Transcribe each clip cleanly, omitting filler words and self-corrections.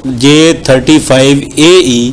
J-35AE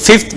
5th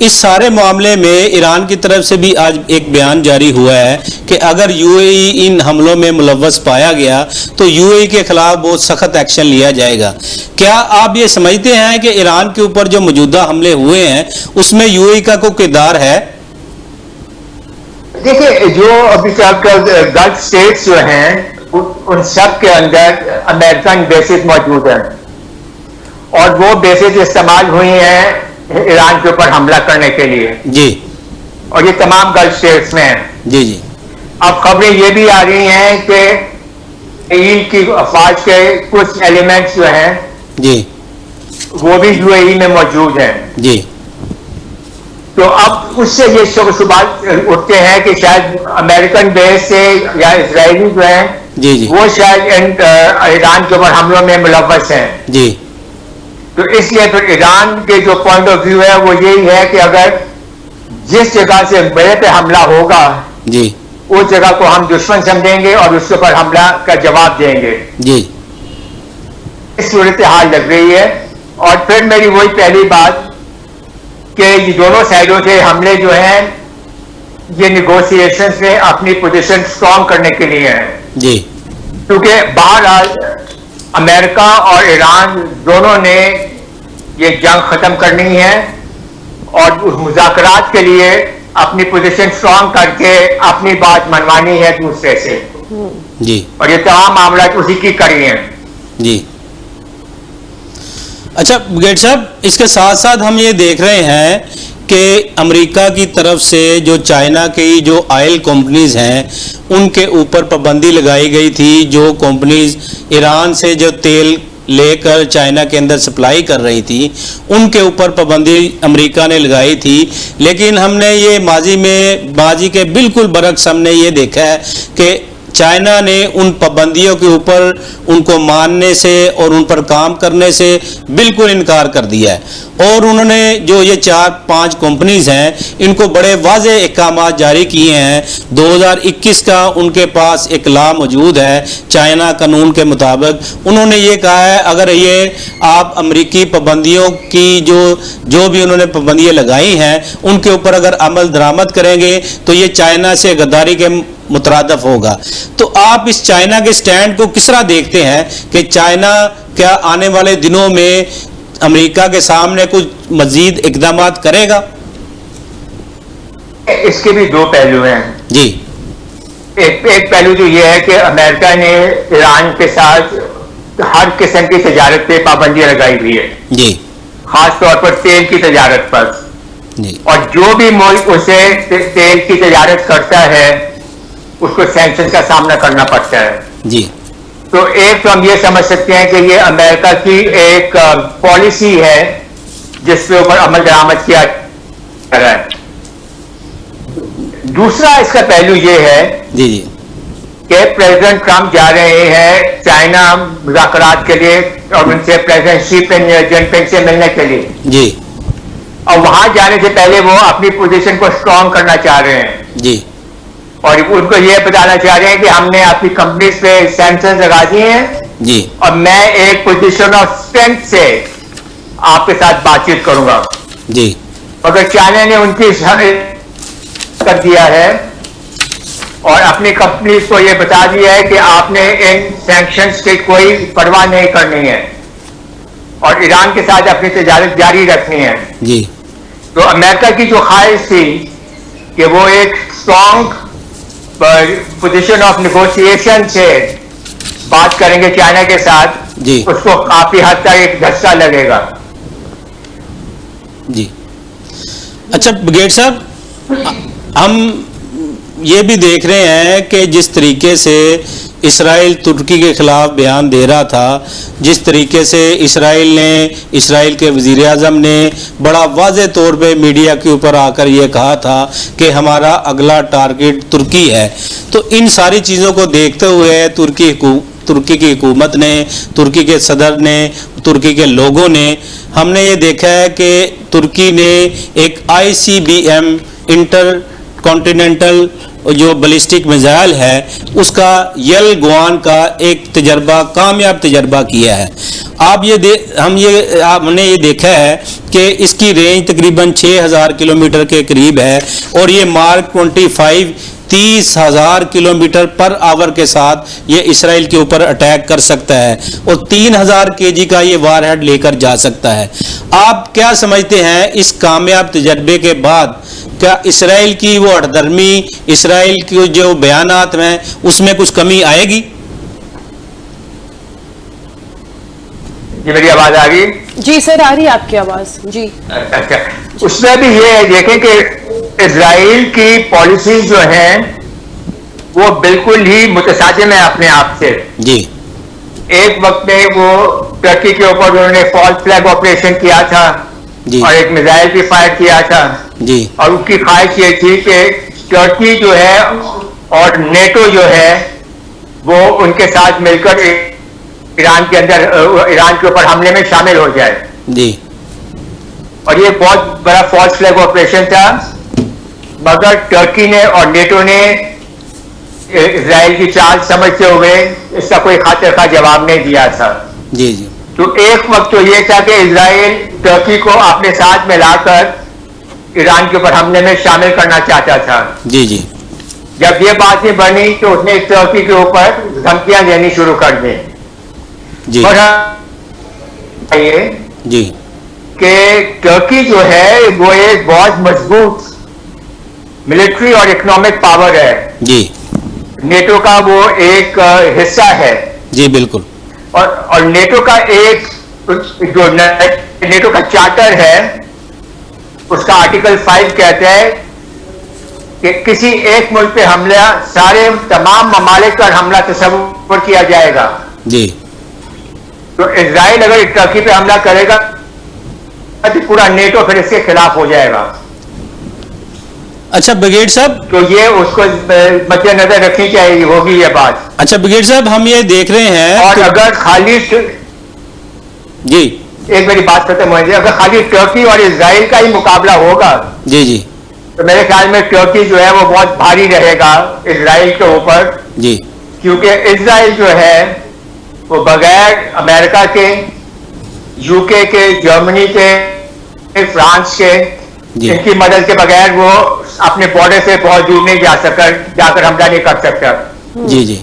اس سارے معاملے میں ایران کی طرف سے بھی آج ایک بیان جاری ہوا ہے کہ اگر یو اے ای ان حملوں میں ملوث پایا گیا تو یو اے ای کے خلاف بہت سخت ایکشن لیا جائے گا. کیا آپ یہ سمجھتے ہیں کہ ایران کے اوپر جو موجودہ حملے ہوئے ہیں اس میں یو اے ای کا کوئی کردار ہے؟ دیکھیے جو ابھی تک گلف اسٹیٹس جو ہیں ان سب کے اندر امریکن بیسز موجود ہیں اور وہ بیسز استعمال ہوئی ہیں ایران کے اوپر حملہ کرنے کے لیے. جی. اور یہ تمام گلف اسٹیٹس میں ہیں. جی جی. اب خبریں یہ بھی آ رہی ہیں کہ اسرائیل کی افواج کے کچھ ایلیمنٹس جو ہیں جی وہ بھی یو اے ای میں موجود ہیں. جی. تو اب اس سے یہ شبہات اٹھتے ہیں کہ شاید امریکن بیس سے یا اسرائیلی جو ہیں جی جی وہ شاید ایران کے اوپر حملوں میں ملوث ہیں. جی. تو اس لیے پھر ایران کے جو پوائنٹ آف ویو ہے وہ یہی ہے کہ اگر جس جگہ سے میرے پہ حملہ ہوگا جی اس جگہ کو ہم دشمن سمجھیں گے اور اس کے اوپر حملہ کا جواب دیں گے. جی. اس صورتحال لگ رہی ہے. اور پھر میری وہی پہلی بات کہ یہ دونوں سائڈوں سے حملے جو ہیں یہ نیگوسیشنز میں اپنی پوزیشن اسٹرانگ کرنے کے لیے ہیں. جی. کیونکہ بہرحال امریکہ اور ایران دونوں نے یہ جنگ ختم کرنی ہے اور مذاکرات کے لیے اپنی پوزیشن اسٹرانگ کر کے اپنی بات منوانی ہے دوسرے سے. جی. اور یہ تمام معاملات اسی کی کڑی ہیں. جی. اچھا گیٹ صاحب، اس کے ساتھ ساتھ ہم یہ دیکھ رہے ہیں کہ امریکہ کی طرف سے جو چائنا کی جو آئل کمپنیز ہیں ان کے اوپر پابندی لگائی گئی تھی. جو کمپنیز ایران سے جو تیل لے کر چائنا کے اندر سپلائی کر رہی تھی ان کے اوپر پابندی امریکہ نے لگائی تھی. لیکن ہم نے یہ ماضی کے بالکل برعکس ہم نے یہ دیکھا ہے کہ چائنا نے ان پابندیوں کے اوپر ان کو ماننے سے اور ان پر کام کرنے سے بالکل انکار کر دیا ہے. اور انہوں نے جو یہ 4-5 کمپنیز ہیں ان کو بڑے واضح احکامات جاری کیے ہیں. 2021 کا ان کے پاس ایک لا موجود ہے چائنا قانون کے مطابق. انہوں نے یہ کہا ہے اگر یہ آپ امریکی پابندیوں کی جو بھی انہوں نے پابندیاں لگائی ہیں ان کے اوپر اگر عمل درآمد کریں گے تو یہ چائنا سے غداری کے مترادف ہوگا. تو آپ اس چائنا کے سٹینڈ کو کس طرح دیکھتے ہیں کہ چائنا کیا آنے والے دنوں میں امریکہ کے سامنے کچھ مزید اقدامات کرے گا؟ اس کے بھی دو پہلو ہیں. جی. ایک پہلو تو یہ ہے کہ امریکہ نے ایران کے ساتھ ہر قسم کی تجارت پہ پابندیاں لگائی ہوئی ہے. جی. خاص طور پر تیل کی تجارت پر. جی. اور جو بھی ملک اسے تیل کی تجارت کرتا ہے اس کو سینکشن کا سامنا کرنا پڑتا ہے. جی. تو ایک تو ہم یہ سمجھ سکتے ہیں کہ یہ امریکہ کی ایک پالیسی ہے جس کے اوپر عمل درآمد کیا جا رہا ہے. دوسرا اس کا پہلو یہ ہے جی. جی. کہ پریزیڈنٹ ٹرمپ جا رہے ہیں چائنا مذاکرات کے لیے اور ان سے پریزیڈنٹ شی جن پنگ سے ملنے کے لیے. جی. اور وہاں جانے سے پہلے وہ اپنی پوزیشن کو اسٹرانگ کرنا چاہ رہے ہیں. جی. اور ان کو یہ بتانا چاہ رہے ہیں کہ ہم نے اپنی کمپنیز پہ سینکشن لگا دیے ہیں. جی. اور میں ایک پوزیشن آف اسٹرینتھ سے آپ کے ساتھ بات چیت کروں گا. جی. اگر چائنا نے ان کی کر دیا ہے اور اپنی کمپنیز کو یہ بتا دیا ہے کہ آپ نے ان سینکشنز کی کوئی پرواہ نہیں کرنی ہے اور ایران کے ساتھ اپنی تجارت جاری رکھنی ہے. جی. تو امریکہ کی جو خواہش تھی کہ وہ ایک اسٹرانگ پوزیشن آف نیگوشیشن سے بات کریں گے چائنا کے ساتھ, جی. اس کو کافی حد تک ایک دھچکا لگے گا. جی. اچھا گیٹ صاحب، ہم یہ بھی دیکھ رہے ہیں کہ جس طریقے سے اسرائیل ترکی کے خلاف بیان دے رہا تھا، جس طریقے سے اسرائیل کے وزیر اعظم نے بڑا واضح طور پہ میڈیا کے اوپر آ کر یہ کہا تھا کہ ہمارا اگلا ٹارگٹ ترکی ہے. تو ان ساری چیزوں کو دیکھتے ہوئے ترکی کی حکومت نے، ترکی کے صدر نے، ترکی کے لوگوں نے، ہم نے یہ دیکھا ہے کہ ترکی نے ایک ICBM انٹر کانٹیننٹل جو بیلسٹک میزائل ہے اس کا یلگوان کا ایک کامیاب تجربہ کیا ہے. ہم نے یہ دیکھا ہے کہ اس کی رینج تقریباً 6000 کلومیٹر کے قریب ہے اور یہ مارک 25 30,000 کلومیٹر پر آور کے ساتھ یہ اسرائیل کے اوپر اٹیک کر سکتا ہے اور 3000 kg کا یہ وار ہیڈ لے کر جا سکتا ہے. آپ کیا سمجھتے ہیں اس کامیاب تجربے کے بعد کیا اسرائیل کی وہ ہٹدرمی، اسرائیل کی جو بیانات ہیں اس میں کچھ کمی آئے گی؟ جی میری آواز آ گئی؟ جی سر آ رہی ہے آپ کی آواز. جی اچھا، اس میں بھی یہ دیکھیں کہ اسرائیل کی پالیسیز جو ہیں وہ بالکل ہی متصادم ہے اپنے آپ سے. جی ایک وقت میں وہ ٹرکی کے اوپر انہوں نے فالس فلیگ آپریشن کیا تھا جی اور ایک میزائل بھی فائر کیا تھا جی اور ان کی خواہش یہ تھی کہ ٹرکی جو ہے اور نیٹو جو ہے وہ ان کے ساتھ مل کر ایران کے اوپر حملے میں شامل ہو جائے. جی اور یہ بہت بڑا فالس فلیگ آپریشن تھا، مگر ٹرکی نے اور نیٹو نے اسرائیل کی چال سمجھتے ہوئے اس کا کوئی خاطر خواہ جواب نہیں دیا تھا. جی جی تو ایک وقت تو یہ تھا کہ اسرائیل ٹرکی کو اپنے ساتھ ملا کر ایران کے اوپر حملے میں شامل کرنا چاہتا تھا. جی جی جب یہ بات نہیں بنی تو اس نے ٹرکی کے اوپر دھمکیاں دینی شروع کر دی. جی اور جی کہ ٹرکی جو ہے وہ ایک بہت مضبوط ملٹری اور اکنامک پاور ہے، جی نیٹو کا وہ ایک حصہ ہے. جی بالکل. اور نیٹو کا ایک جو نیٹو کا چارٹر ہے اس کا آرٹیکل 5 کہتا ہے کہ کسی ایک ملک پہ حملہ سارے تمام ممالک پر حملہ تصور کیا جائے گا. جی تو اسرائیل اگر ٹرکی پہ حملہ کرے گا تو پورا نیٹو پھر اس کے خلاف ہو جائے گا. اچھا بریگیڈ صاحب، تو یہ اس کو مد نظر رکھنی چاہیے، ہوگی یہ بات. اچھا بریگیڈ صاحب ہم یہ دیکھ رہے ہیں اور اگر خالی جی ایک میری بات ختم ہو جائے، اگر خالی ٹرکی اور اسرائیل کا ہی مقابلہ ہوگا جی جی تو میرے خیال میں ٹرکی جو ہے وہ بہت بھاری رہے گا اسرائیل کے اوپر، جی کیونکہ اسرائیل جو ہے وہ بغیر امریکہ کے، یو کے، جرمنی کے، فرانس کے، جی ان کی مدد کے بغیر وہ اپنے بارڈر سے بہت دور نہیں جا کر حملہ نہیں کر سکتا. جی جی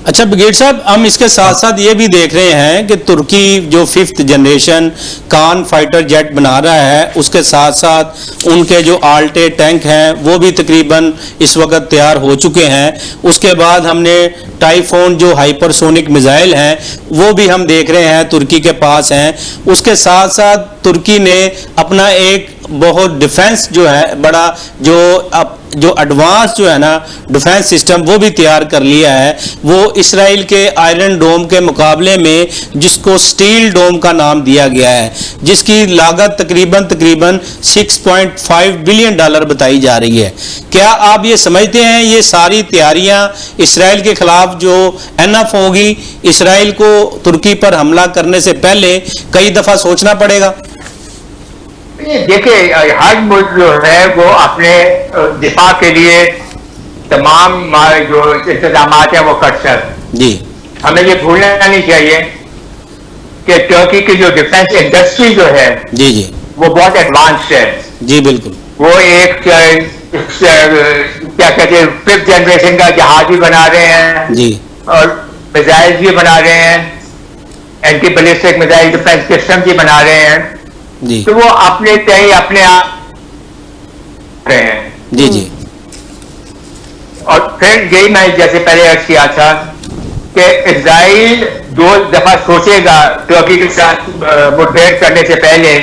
اچھا بریگیڈ صاحب ہم اس کے ساتھ ساتھ یہ بھی دیکھ رہے ہیں کہ ترکی جو 5th جنریشن کان فائٹر جیٹ بنا رہا ہے، اس کے ساتھ ساتھ ان کے جو آلٹے ٹینک ہیں وہ بھی تقریباً اس وقت تیار ہو چکے ہیں. اس کے بعد ہم نے ٹائفون جو ہائپر سونک میزائل ہیں وہ بھی ہم دیکھ رہے ہیں ترکی کے پاس ہیں. اس کے ساتھ ساتھ ترکی نے اپنا ایک بہت ڈیفنس جو ہے بڑا جو ایڈوانس جو ہے نا ڈیفنس سسٹم وہ بھی تیار کر لیا ہے. وہ اسرائیل کے آئرن ڈوم کے مقابلے میں جس کو سٹیل ڈوم کا نام دیا گیا ہے، جس کی لاگت تقریباً 6.5 بلین ڈالر بتائی جا رہی ہے. کیا آپ یہ سمجھتے ہیں یہ ساری تیاریاں اسرائیل کے خلاف جو انف ہوگی، اسرائیل کو ترکی پر حملہ کرنے سے پہلے کئی دفعہ سوچنا پڑے گا؟ دیکھیں ہر ملک جو ہے وہ اپنے دفاع کے لیے تمام جو انتظامات ہیں وہ کر سکتے. جی ہمیں یہ بھولنا نہیں چاہیے کہ ٹرکی کی جو ڈیفنس انڈسٹری جو ہے جی جی وہ بہت ایڈوانسڈ ہے. جی بالکل. وہ ایک کیا کہتے ہیں 5th جنریشن کا جہاز بھی بنا رہے ہیں جی اور میزائل بھی بنا رہے ہیں، anti ballistic missile defence system بھی بنا رہے ہیں. جی تو وہ اپنے آپ رہے ہیں. جی جی اور پھر یہی میں جیسے پہلے عرض کیا تھا کہ اسرائیل 2 دفعہ سوچے گا ٹرکی کے ساتھ مٹ بھیڑ کرنے سے پہلے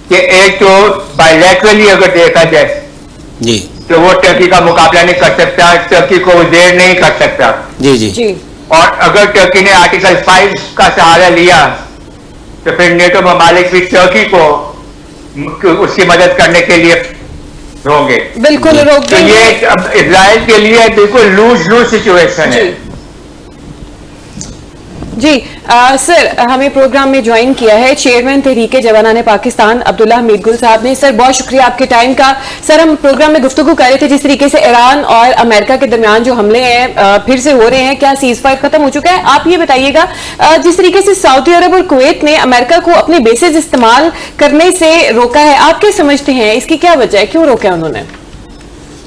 کہ ایک تو بائیلیٹرلی اگر دیکھا جائے جی تو وہ ٹرکی کا مقابلہ نہیں کر سکتا، ٹرکی کو وہ زیر نہیں کر سکتا. جی جی جی اور اگر ٹرکی نے آرٹیکل 5 کا سہارا لیا تو پھر نیٹو ممالک بھی ٹرکی کو اس کی مدد کرنے کے لیے ہوں گے. بالکل روک تو دیں گے. یہ اب اسرائیل کے لیے بالکل لوز سچویشن ہے. جی سر ہمیں پروگرام میں جوائن کیا ہے چیئرمین تحریک جوانان پاکستان عبداللہ حمید گل صاحب نے. سر بہت شکریہ آپ کے ٹائم کا. سر ہم پروگرام میں گفتگو کر رہے تھے جس طریقے سے ایران اور امریکہ کے درمیان جو حملے ہیں پھر سے ہو رہے ہیں, کیا سیز فائر ختم ہو چکا ہے؟ آپ یہ بتائیے گا جس طریقے سے سعودی عرب اور کویت نے امریکہ کو اپنے بیسز استعمال کرنے سے روکا ہے, آپ کیا سمجھتے ہیں اس کی کیا وجہ ہے, کیوں روکا انہوں نے؟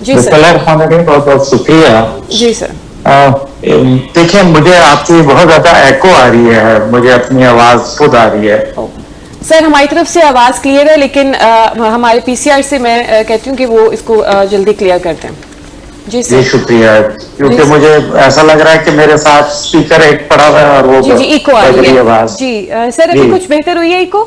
جی سر. بہت بہت شکریہ. جی سر. دیکھیں مجھے آپ کی بہت زیادہ ایکو آ رہی ہے, مجھے اپنی آواز خود آ رہی ہے. سر ہماری طرف سے آواز کلیئر ہے, لیکن ہمارے پی سی آر سے میں کہتی ہوں کہ وہ اس کو جلدی کلیئر کرتے ہیں. جی سر. جی شکریہ, کیونکہ مجھے ایسا لگ رہا ہے کہ میرے ساتھ اسپیکر ایک پڑا ہوا ہے اور وہ جی ایکو آ رہی ہے آواز. جی سر ابھی کچھ بہتر ہوئی ہے ایکو؟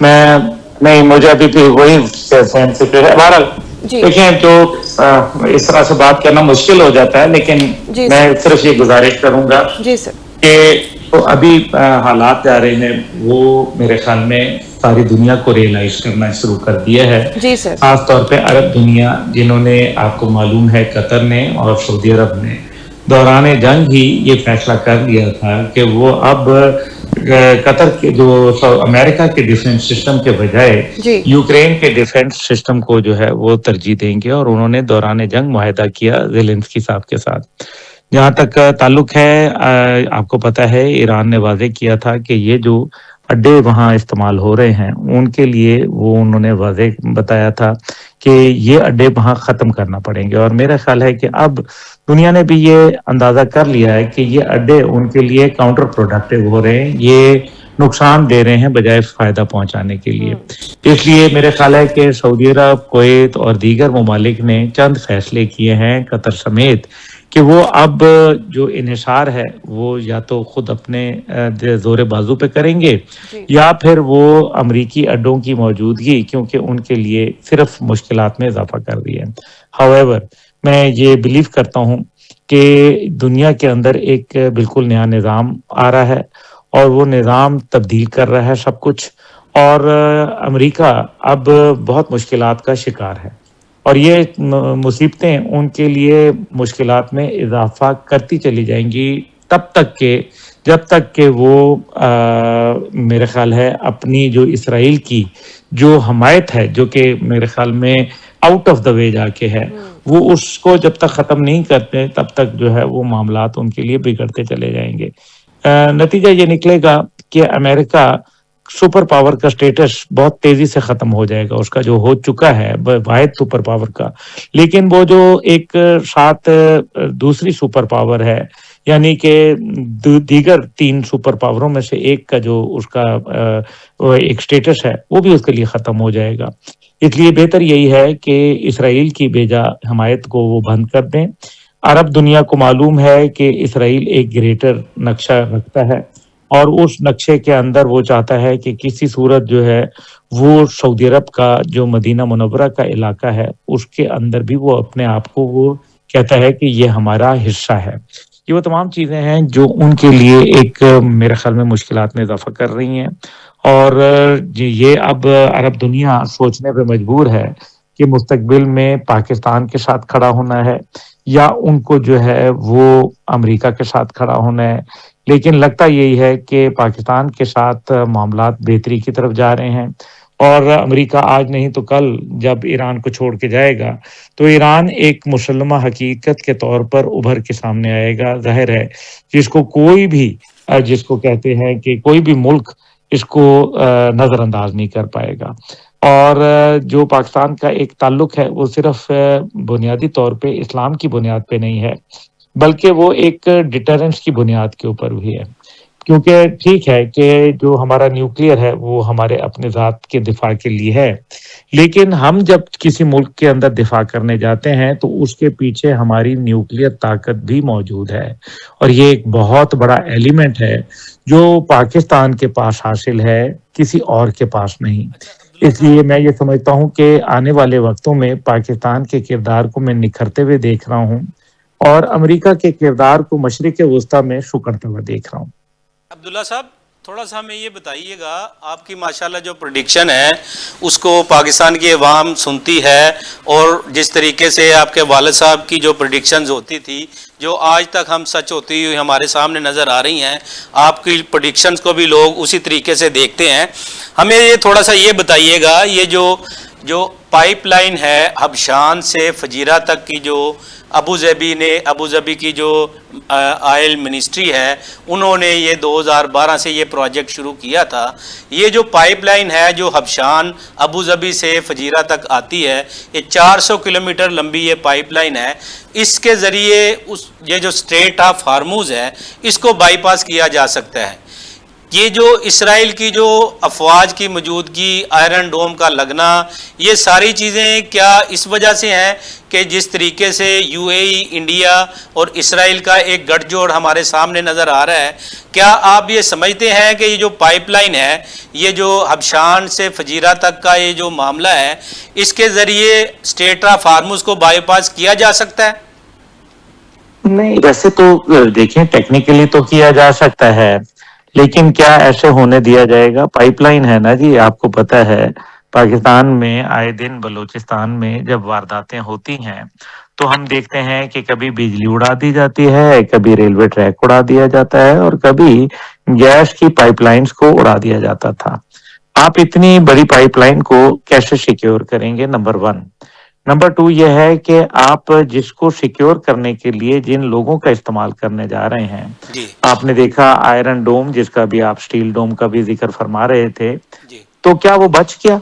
میں نہیں, مجھے ابھی بھی وہی سیم سچویشن. بہرحال دیکھیں جو اس طرح سے بات کرنا مشکل ہو جاتا ہے, لیکن میں صرف یہ گزارش کروں گا کہ ابھی حالات جا رہے ہیں وہ میرے خیال میں ساری دنیا کو ریئلائز کرنا شروع کر دیا ہے, خاص طور پہ عرب دنیا, جنہوں نے آپ کو معلوم ہے قطر نے اور سعودی عرب نے دوران جنگ ہی یہ فیصلہ کر لیا تھا کہ وہ اب قطر کے جو امریکہ کے ڈیفنس سسٹم کے بجائے یوکرین کے ڈیفنس سسٹم کو جو ہے وہ ترجیح دیں گے, اور انہوں نے دوران جنگ معاہدہ کیا زیلنسکی صاحب کے ساتھ. جہاں تک تعلق ہے, آپ کو پتہ ہے ایران نے واضح کیا تھا کہ یہ جو اڈے وہاں استعمال ہو رہے ہیں ان کے لیے وہ انہوں نے واضح بتایا تھا کہ یہ اڈے وہاں ختم کرنا پڑیں گے. اور میرا خیال ہے کہ اب دنیا نے بھی یہ اندازہ کر لیا ہے کہ یہ اڈے ان کے لیے کاؤنٹر پروڈکٹیو ہو رہے ہیں, یہ نقصان دے رہے ہیں بجائے فائدہ پہنچانے کے لیے. اس لیے میرے خیال ہے کہ سعودی عرب, کویت اور دیگر ممالک نے چند فیصلے کیے ہیں قطر سمیت کہ وہ اب جو انحصار ہے وہ یا تو خود اپنے زور بازو پہ کریں گے یا پھر وہ امریکی اڈوں کی موجودگی, کیونکہ ان کے لیے صرف مشکلات میں اضافہ کر رہی ہے. However, میں یہ بلیو کرتا ہوں کہ دنیا کے اندر ایک بالکل نیا نظام آ رہا ہے اور وہ نظام تبدیل کر رہا ہے سب کچھ, اور امریکہ اب بہت مشکلات کا شکار ہے, اور یہ مصیبتیں ان کے لیے مشکلات میں اضافہ کرتی چلی جائیں گی تب تک کہ جب تک کہ وہ میرے خیال ہے اپنی جو اسرائیل کی جو حمایت ہے, جو کہ میرے خیال میں آؤٹ آف دا وے جا کے ہے, وہ اس کو جب تک ختم نہیں کرتے تب تک جو ہے وہ معاملات ان کے لیے بگڑتے چلے جائیں گے. نتیجہ یہ نکلے گا کہ امریکہ سپر پاور کا سٹیٹس بہت تیزی سے ختم ہو جائے گا, اس کا جو ہو چکا ہے واحد سپر پاور کا, لیکن وہ جو ایک ساتھ دوسری سپر پاور ہے, یعنی کہ دیگر 3 سپر پاوروں میں سے ایک کا جو اس کا ایک سٹیٹس ہے وہ بھی اس کے لیے ختم ہو جائے گا. اس لیے بہتر یہی ہے کہ اسرائیل کی بیجا حمایت کو وہ بند کر دیں. عرب دنیا کو معلوم ہے کہ اسرائیل ایک گریٹر نقشہ رکھتا ہے, اور اس نقشے کے اندر وہ چاہتا ہے کہ کسی صورت جو ہے وہ سعودی عرب کا جو مدینہ منورہ کا علاقہ ہے اس کے اندر بھی وہ اپنے آپ کو وہ کہتا ہے کہ یہ ہمارا حصہ ہے. یہ وہ تمام چیزیں ہیں جو ان کے لیے ایک میرے خیال میں مشکلات میں اضافہ کر رہی ہیں, اور یہ اب عرب دنیا سوچنے پہ مجبور ہے کہ مستقبل میں پاکستان کے ساتھ کھڑا ہونا ہے یا ان کو جو ہے وہ امریکہ کے ساتھ کھڑا ہونا ہے. لیکن لگتا یہی ہے کہ پاکستان کے ساتھ معاملات بہتری کی طرف جا رہے ہیں, اور امریکہ آج نہیں تو کل جب ایران کو چھوڑ کے جائے گا تو ایران ایک مسلمہ حقیقت کے طور پر ابھر کے سامنے آئے گا. ظاہر ہے جس کو کوئی بھی, جس کو کہتے ہیں کہ کوئی بھی ملک اس کو نظر انداز نہیں کر پائے گا. اور جو پاکستان کا ایک تعلق ہے وہ صرف بنیادی طور پہ اسلام کی بنیاد پہ نہیں ہے, بلکہ وہ ایک ڈیٹرنس کی بنیاد کے اوپر بھی ہے. کیونکہ ٹھیک ہے کہ جو ہمارا نیوکلیئر ہے وہ ہمارے اپنے ذات کے دفاع کے لیے ہے, لیکن ہم جب کسی ملک کے اندر دفاع کرنے جاتے ہیں تو اس کے پیچھے ہماری نیوکلیئر طاقت بھی موجود ہے, اور یہ ایک بہت بڑا ایلیمنٹ ہے جو پاکستان کے پاس حاصل ہے, کسی اور کے پاس نہیں. اس لیے میں یہ سمجھتا ہوں کہ آنے والے وقتوں میں پاکستان کے کردار کو میں نکھرتے ہوئے دیکھ رہا ہوں, اور امریکہ کے کردار کو مشرق وسطیٰ میں سکڑتے ہوئے دیکھ رہا ہوں. عبداللہ صاحب تھوڑا سا ہمیں یہ بتائیے گا, آپ کی ماشاءاللہ جو پریڈکشن ہے اس کو پاکستان کی عوام سنتی ہے, اور جس طریقے سے آپ کے والد صاحب کی جو پریڈکشنز ہوتی تھی جو آج تک ہم سچ ہوتی ہوئی ہمارے سامنے نظر آ رہی ہیں، آپ کی پریڈکشنز کو بھی لوگ اسی طریقے سے دیکھتے ہیں. ہمیں یہ تھوڑا سا یہ بتائیے گا، یہ جو پائپ لائن ہے حبشان سے فجیرہ تک کی، جو ابو ظبی کی جو آئل منسٹری ہے، انہوں نے یہ 2012 سے یہ پروجیکٹ شروع کیا تھا. یہ جو پائپ لائن ہے جو حبشان ابو ظبی سے فجیرہ تک آتی ہے، یہ 400 کلومیٹر لمبی یہ پائپ لائن ہے. اس کے ذریعے یہ جو اسٹریٹ آف ہارموز ہے اس کو بائی پاس کیا جا سکتا ہے. یہ جو اسرائیل کی جو افواج کی موجودگی، آئرن ڈوم کا لگنا، یہ ساری چیزیں کیا اس وجہ سے ہیں کہ جس طریقے سے یو اے ای، انڈیا اور اسرائیل کا ایک گٹھ جوڑ ہمارے سامنے نظر آ رہا ہے، کیا آپ یہ سمجھتے ہیں کہ یہ جو پائپ لائن ہے، یہ جو حبشان سے فجیرہ تک کا یہ جو معاملہ ہے، اس کے ذریعے اسٹریٹ آف ہارموز کو بائی پاس کیا جا سکتا ہے؟ نہیں، ویسے تو دیکھیں ٹیکنیکلی تو کیا جا سکتا ہے، لیکن کیا ایسے ہونے دیا جائے گا؟ پائپ لائن ہے نا جی، آپ کو پتہ ہے پاکستان میں آئے دن بلوچستان میں جب وارداتیں ہوتی ہیں تو ہم دیکھتے ہیں کہ کبھی بجلی اڑا دی جاتی ہے، کبھی ریلوے ٹریک اڑا دیا جاتا ہے، اور کبھی گیس کی پائپ لائنز کو اڑا دیا جاتا تھا. آپ اتنی بڑی پائپ لائن کو کیسے سیکیور کریں گے؟ نمبر 1. نمبر 2 یہ ہے کہ آپ جس کو سیکیور کرنے کے لیے جن لوگوں کا استعمال کرنے جا رہے ہیں، جی آپ نے دیکھا آئرن ڈوم، جس کا بھی آپ سٹیل ڈوم کا بھی ذکر فرما رہے تھے، جی تو کیا وہ بچ گیا؟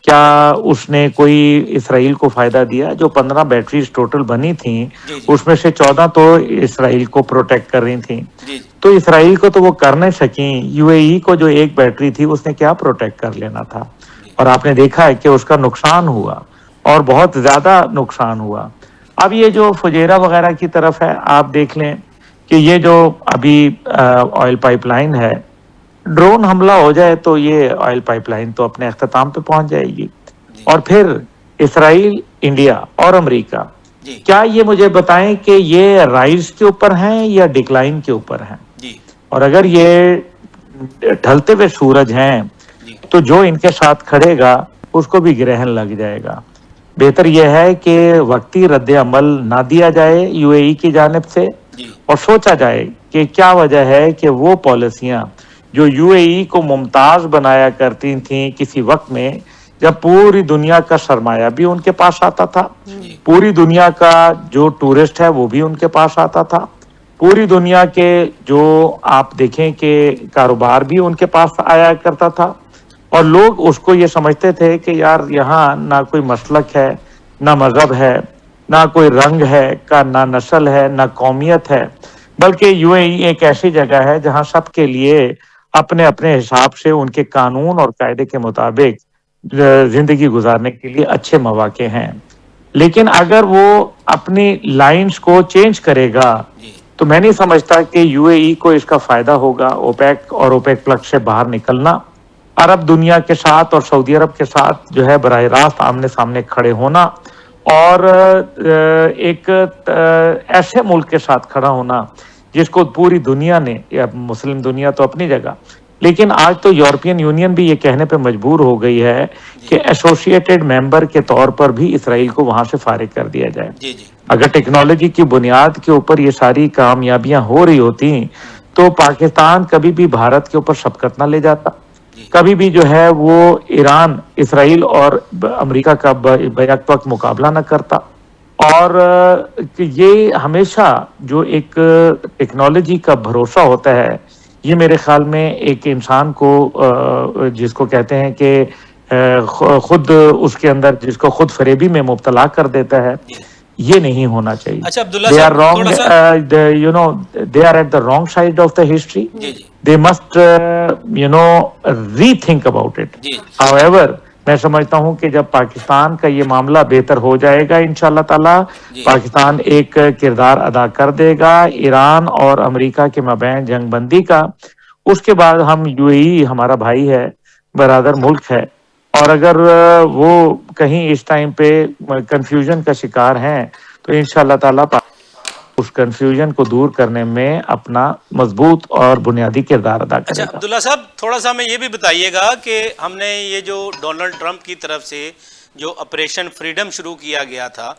کیا اس نے کوئی اسرائیل کو فائدہ دیا؟ جو 15 بیٹریز ٹوٹل بنی تھیں، جی جی اس میں سے 14 تو اسرائیل کو پروٹیکٹ کر رہی تھیں. جی تو اسرائیل کو تو وہ کر نہیں سکیں. یو اے ای کو جو ایک بیٹری تھی اس نے کیا پروٹیکٹ کر لینا تھا؟ اور آپ نے دیکھا ہے کہ اس کا نقصان ہوا، اور بہت زیادہ نقصان ہوا. اب یہ جو فجیرہ وغیرہ کی طرف ہے، آپ دیکھ لیں کہ یہ جو ابھی آئل پائپ لائن ہے، ڈرون حملہ ہو جائے تو یہ آئل پائپ لائن تو اپنے اختتام پہ پہنچ جائے گی. اور پھر اسرائیل، انڈیا اور امریکہ، جی کیا یہ مجھے بتائیں کہ یہ رائز کے اوپر ہیں یا ڈکلائن کے اوپر ہیں؟ جی اور اگر یہ ڈھلتے ہوئے سورج ہیں جی تو جو ان کے ساتھ کھڑے گا اس کو بھی گرہن لگ جائے گا. بہتر یہ ہے کہ وقتی رد عمل نہ دیا جائے یو اے ای کی جانب سے، جی اور سوچا جائے کہ کیا وجہ ہے کہ وہ پالیسیاں جو یو اے ای کو ممتاز بنایا کرتی تھیں کسی وقت میں، جب پوری دنیا کا سرمایہ بھی ان کے پاس آتا تھا، پوری دنیا کا جو ٹورسٹ ہے وہ بھی ان کے پاس آتا تھا، پوری دنیا کے جو آپ دیکھیں کہ کاروبار بھی ان کے پاس آیا کرتا تھا، اور لوگ اس کو یہ سمجھتے تھے کہ یار یہاں نہ کوئی مسلک ہے، نہ مذہب ہے، نہ کوئی رنگ ہے، نہ نسل ہے، نہ قومیت ہے، بلکہ یو اے ای ایک ایسی جگہ ہے جہاں سب کے لیے اپنے اپنے حساب سے ان کے قانون اور قاعدے کے مطابق زندگی گزارنے کے لیے اچھے مواقع ہیں. لیکن اگر وہ اپنی لائنز کو چینج کرے گا تو میں نہیں سمجھتا کہ یو اے ای کو اس کا فائدہ ہوگا. اوپیک اور اوپیک پلس سے باہر نکلنا، عرب دنیا کے ساتھ اور سعودی عرب کے ساتھ جو ہے براہ راست آمنے سامنے کھڑے ہونا، اور ایک ایسے ملک کے ساتھ کھڑا ہونا جس کو پوری دنیا نے، یا مسلم دنیا تو اپنی جگہ، لیکن آج تو یورپین یونین بھی یہ کہنے پہ مجبور ہو گئی ہے کہ ایسوسیٹڈ ممبر کے طور پر بھی اسرائیل کو وہاں سے فارغ کر دیا جائے. جی جی اگر ٹیکنالوجی کی بنیاد کے اوپر یہ ساری کامیابیاں ہو رہی ہوتی تو پاکستان کبھی بھی بھارت کے اوپر شبکت نہ لے جاتا، کبھی بھی جو ہے وہ ایران، اسرائیل اور امریکہ کا بیک وقت مقابلہ نہ کرتا. اور یہ ہمیشہ جو ایک ٹیکنالوجی کا بھروسہ ہوتا ہے، یہ میرے خیال میں ایک انسان کو جس کو کہتے ہیں کہ خود اس کے اندر جس کو خود فریبی میں مبتلا کر دیتا ہے، یہ نہیں ہونا چاہیے. اچھا عبداللہ They are صاحب wrong, تھوڑا سا you know, they are at the wrong side of the history. G G They must, rethink about it. G However, میں سمجھتا ہوں کہ جب پاکستان کا یہ معاملہ بہتر ہو جائے گا انشاءاللہ تعالی، جی پاکستان ایک کردار ادا کر دے گا ایران اور امریکہ کے مابین جنگ بندی کا. اس کے بعد ہم یو اے ای ہمارا بھائی ہے، برادر ملک ہے، اور اگر وہ کہیں اس ٹائم پہ کنفیوژن کا شکار ہیں تو انشاءاللہ تعالی اس کنفیوژن کو دور کرنے میں اپنا مضبوط اور بنیادی کردار ادا کرے اچھا گا. عبداللہ صاحب تھوڑا سا ہمیں یہ بھی بتائیے گا کہ ہم نے یہ جو ڈونلڈ ٹرمپ کی طرف سے جو آپریشن فریڈم شروع کیا گیا تھا،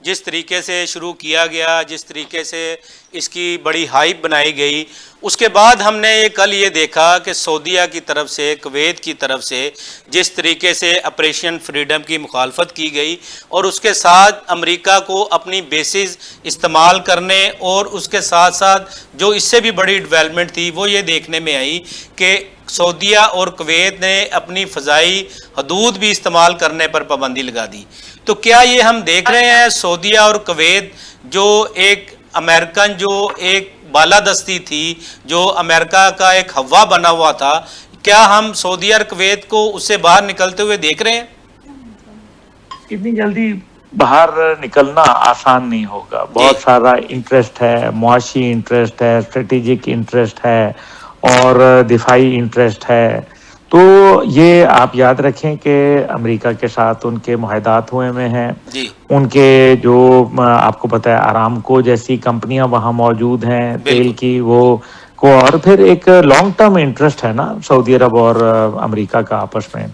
جس طریقے سے شروع کیا گیا، جس طریقے سے اس کی بڑی ہائپ بنائی گئی، اس کے بعد ہم نے کل یہ دیکھا کہ سعودیہ کی طرف سے، کویت کی طرف سے جس طریقے سے آپریشن فریڈم کی مخالفت کی گئی، اور اس کے ساتھ امریکہ کو اپنی بیسز استعمال کرنے، اور اس کے ساتھ ساتھ جو اس سے بھی بڑی ڈیولپمنٹ تھی وہ یہ دیکھنے میں آئی کہ سعودیہ اور کویت نے اپنی فضائی حدود بھی استعمال کرنے پر پابندی لگا دی۔ تو کیا یہ ہم دیکھ رہے ہیں سعودیہ اور کویت جو ایک امریکن، جو ایک بالادستی تھی، جو امریکہ کا ایک ہوا بنا ہوا تھا، کیا ہم سعودیہ اور کویت کو اس سے باہر نکلتے ہوئے دیکھ رہے ہیں؟ اتنی جلدی باہر نکلنا آسان نہیں ہوگا، بہت سارا انٹرسٹ ہے، معاشی انٹرسٹ ہے، اسٹریٹجک انٹرسٹ ہے، اور دفاعی انٹرسٹ ہے۔ تو یہ آپ یاد رکھیں کہ امریکہ کے ساتھ ان کے معاہدات ہوئے میں ہیں، ان کے جو آپ کو پتہ ہے آرامکو جیسی کمپنیاں وہاں موجود ہیں تیل کی، وہ کو، اور پھر ایک لانگ ٹرم انٹرسٹ ہے نا سعودی عرب اور امریکہ کا آپس میں۔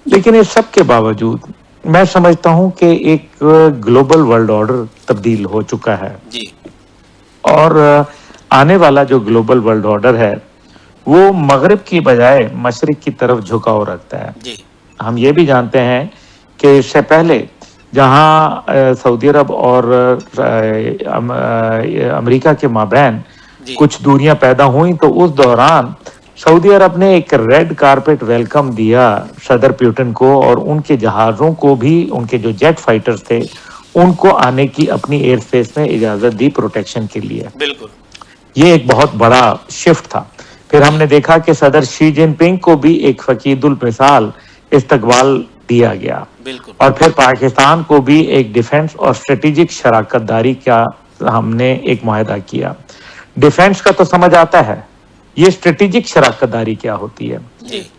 لیکن اس سب کے باوجود میں سمجھتا ہوں کہ ایک گلوبل ورلڈ آرڈر تبدیل ہو چکا ہے، اور آنے والا جو گلوبل ورلڈ آرڈر ہے وہ مغرب کی بجائے مشرق کی طرف جھکاؤ رکھتا ہے۔ ہم یہ بھی جانتے ہیں کہ اس سے پہلے جہاں سعودی عرب اور امریکہ کے مابین کچھ دوریاں پیدا ہوئیں، تو اس دوران سعودی عرب نے ایک ریڈ کارپٹ ویلکم دیا صدر پیوٹن کو، اور ان کے جہازوں کو بھی، ان کے جو جیٹ فائٹرز تھے ان کو آنے کی اپنی ایئر اسپیس میں اجازت دی پروٹیکشن کے لیے۔ بالکل، یہ ایک بہت بڑا شفٹ تھا۔ پھر ہم نے دیکھا کہ صدر شی جن پنگ کو بھی ایک فقید المثال استقبال دیا گیا، اور پھر پاکستان کو بھی ایک ڈیفنس اور اسٹریٹجک شراکت داری کا ہم نے ایک معاہدہ کیا۔ ڈیفنس کا تو سمجھ آتا ہے، یہ اسٹریٹجک شراکت داری کیا ہوتی ہے؟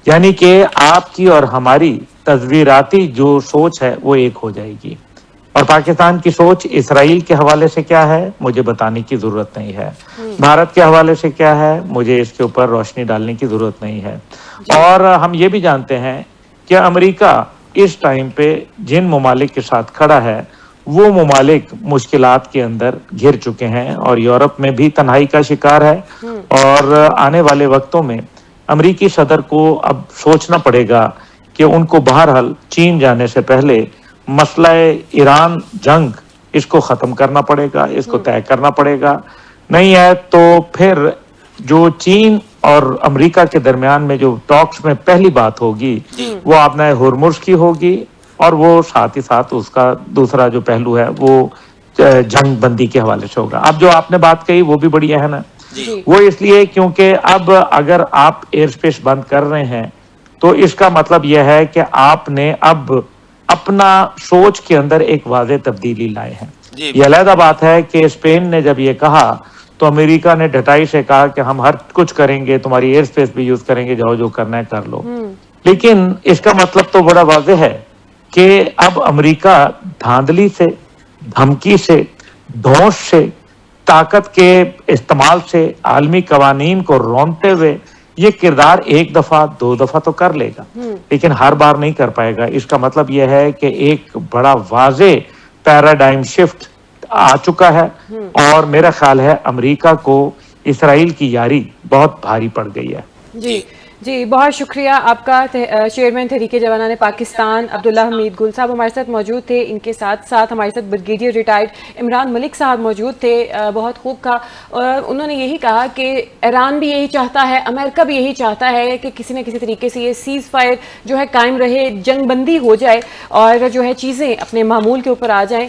یعنی کہ آپ کی اور ہماری تصویراتی جو سوچ ہے وہ ایک ہو جائے گی۔ اور پاکستان کی سوچ اسرائیل کے حوالے سے کیا ہے مجھے بتانے کی ضرورت نہیں ہے، بھارت کے حوالے سے کیا ہے مجھے اس کے اوپر روشنی ڈالنے کی ضرورت نہیں ہے۔ اور ہم یہ بھی جانتے ہیں کہ امریکہ اس ٹائم پہ جن ممالک کے ساتھ کھڑا ہے وہ ممالک مشکلات کے اندر گھر چکے ہیں، اور یورپ میں بھی تنہائی کا شکار ہے، اور آنے والے وقتوں میں امریکی صدر کو اب سوچنا پڑے گا کہ ان کو بہرحال چین جانے سے پہلے مسئلہ ایران جنگ اس کو ختم کرنا پڑے گا، اس کو طے کرنا پڑے گا، نہیں ہے تو پھر جو چین اور امریکہ کے درمیان میں جو ٹاکس میں پہلی بات ہوگی وہ آبنائے ہرمز کی ہوگی، اور وہ ساتھ ہی ساتھ اس کا دوسرا جو پہلو ہے وہ جنگ بندی کے حوالے سے ہوگا۔ اب جو آپ نے بات کہی وہ بھی بڑی اہم ہے، وہ اس لیے کیونکہ اب اگر آپ ایئر اسپیس بند کر رہے ہیں تو اس کا مطلب یہ ہے کہ آپ نے اب اپنا سوچ کے اندر ایک واضح تبدیلی لائے ہیں۔ یہ علیحدہ بات ہے کہ اسپین نے جب یہ کہا تو امریکہ نے ڈٹائی سے کہا کہ ہم ہر کچھ کریں گے، تمہاری ایئر اسپیس بھی یوز کریں گے، جاؤ جو کرنا ہے کر لو۔ لیکن اس کا مطلب تو بڑا واضح ہے کہ اب امریکہ دھاندلی سے، دھمکی سے، دھوس سے، طاقت کے استعمال سے عالمی قوانین کو رونتے ہوئے یہ کردار ایک دفعہ دو دفعہ تو کر لے گا، لیکن ہر بار نہیں کر پائے گا۔ اس کا مطلب یہ ہے کہ ایک بڑا واضح پیراڈائم شفٹ آ چکا ہے، اور میرا خیال ہے امریکہ کو اسرائیل کی یاری بہت بھاری پڑ گئی ہے۔ جی بہت شکریہ آپ کا۔ چیئرمین تحریک جوانان پاکستان عبداللہ حمید گل صاحب ہمارے ساتھ موجود تھے، ان کے ساتھ ساتھ ہمارے ساتھ بریگیڈیئر ریٹائرڈ عمران ملک صاحب موجود تھے۔ بہت خوب کہا، اور انہوں نے یہی کہا کہ ایران بھی یہی چاہتا ہے، امریکہ بھی یہی چاہتا ہے کہ کسی نہ کسی طریقے سے یہ سیز فائر جو ہے قائم رہے، جنگ بندی ہو جائے، اور جو ہے چیزیں اپنے معمول کے اوپر آ جائیں۔